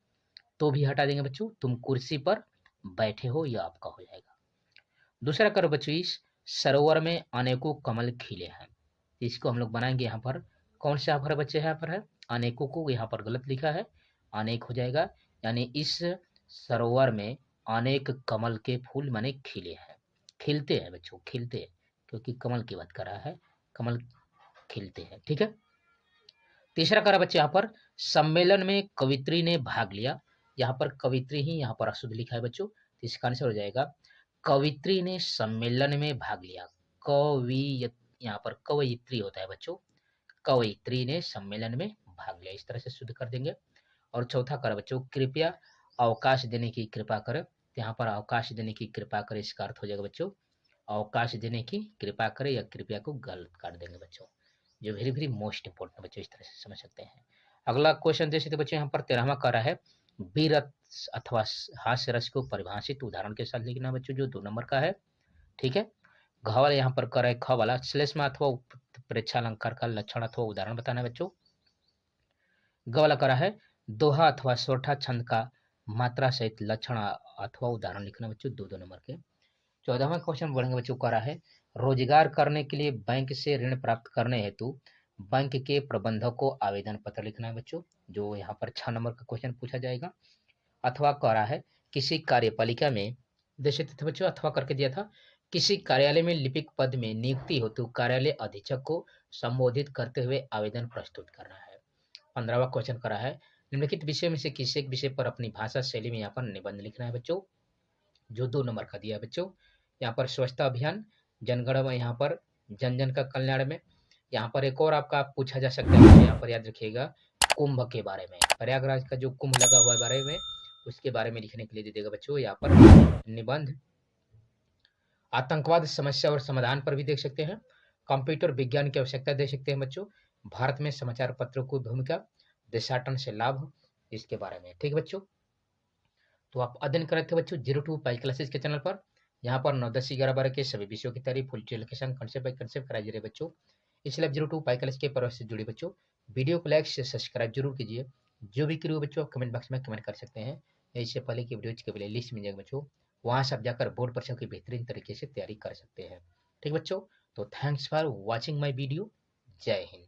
तो भी हटा देंगे बच्चों, तुम कुर्सी पर बैठे हो, यह आपका हो जाएगा। दूसरा करो बच्चों, इस सरोवर में अनेकों कमल खिले हैं, इसको हम लोग बनाएंगे यहाँ पर, कौन सा यहाँ पर बच्चे यहाँ पर है, अनेकों को यहाँ पर गलत लिखा है, अनेक हो जाएगा, यानी इस सरोवर में अनेक कमल के फूल माने खिले हैं, खिलते हैं बच्चों, खिलते हैं, क्योंकि कमल की बात कर रहा है, कमल खिलते हैं। ठीक है। तीसरा करा बच्चे यहाँ पर, सम्मेलन में कवित्री ने भाग लिया, यहाँ पर कवित्री ही यहाँ पर अशुद्ध लिखा है बच्चों, तो इसका आंसर हो जाएगा कवित्री ने सम्मेलन में भाग लिया। कवि यहाँ पर कवयित्री होता है बच्चों, कवयित्री ने सम्मेलन में भाग लिया, इस तरह से शुद्ध कर देंगे। और चौथा कर बच्चों, कृपया अवकाश देने की कृपा कर, यहाँ पर अवकाश देने की कृपा कर, इसका अर्थ हो जाएगा बच्चों अवकाश देने की कृपा करे, या कृपया को गलत काट देंगे बच्चों, जो वेरी वेरी मोस्ट इंपोर्टेंट बच्चों, इस तरह से समझ सकते हैं। अगला क्वेश्चन देख सकते बच्चों, यहाँ पर 13वां कर रहा है, वीरस अथवा हास्य रस को परिभाषित उदाहरण के साथ लिखना बच्चों, जो 2 नंबर का है। ठीक है। घ वाला यहाँ पर कर है, ख वाला श्लेष्मा अथवा प्रेक्षालंकार का लक्षण अथवा उदाहरण बताना है बच्चों। ग वाला करा है, दोहा अथवा सोठा छंद का मात्रा सहित लक्षण अथवा उदाहरण लिखना बच्चों, 2 नंबर के। 14वां क्वेश्चन बढ़ेंगे बच्चों, करा है, रोजगार करने के लिए बैंक से ऋण प्राप्त करने हेतु बैंक के प्रबंधक को आवेदन पत्र लिखना है बच्चों, जो यहाँ पर 6 नंबर का क्वेश्चन पूछा जाएगा। अथवा करा है, किसी कार्यपालिका में, जैसे बच्चों अथवा करके दिया था, किसी कार्यालय में लिपिक पद में नियुक्ति हेतु कार्यालय अधीक्षक को संबोधित करते हुए आवेदन प्रस्तुत करना है। 15वां क्वेश्चन करा है, निम्नलिखित विषय में से किसी एक विषय पर अपनी भाषा शैली में यहाँ पर निबंध लिखना है बच्चों, जो 2 नंबर का दिया है बच्चों। यहाँ पर स्वच्छता अभियान, जनगण में, यहाँ पर जन जन का कल्याण में। यहाँ पर एक और आपका पूछा जा सकता है, यहाँ पर याद रखिएगा कुंभ के बारे में, प्रयागराज का जो कुंभ लगा हुआ है बारे में, उसके बारे में लिखने के लिए दे देगा बच्चों यहाँ पर निबंध। आतंकवाद समस्या और समाधान पर भी देख सकते हैं, कंप्यूटर विज्ञान की आवश्यकता देख सकते हैं बच्चों, भारत में समाचार पत्रों की भूमिका, देशाटन से लाभ, इसके बारे में। ठीक है बच्चों। तो आप अध्ययन कर रहे थे बच्चों 02 पाई क्लासेस के चैनल पर, यहाँ पर 9, 10, 11, 12 के सभी विषयों की तैयारी full location concept by concept कराई जा रही है बच्चों। इसलिए आप 02 पाई क्लास के परिवार से जुड़े बच्चों, वीडियो को लाइक से सब्सक्राइब जरूर कीजिए। जो भी क्रियो बच्चों आप कमेंट बॉक्स में कमेंट कर सकते हैं, इससे पहले की वीडियो के प्ले लिस्ट मिल जाएगा बच्चों, वहाँ से आप जाकर बोर्ड परीक्षा की बेहतरीन तरीके से तैयारी कर सकते हैं। ठीक बच्चों, तो thanks for watching my video. जय हिंद।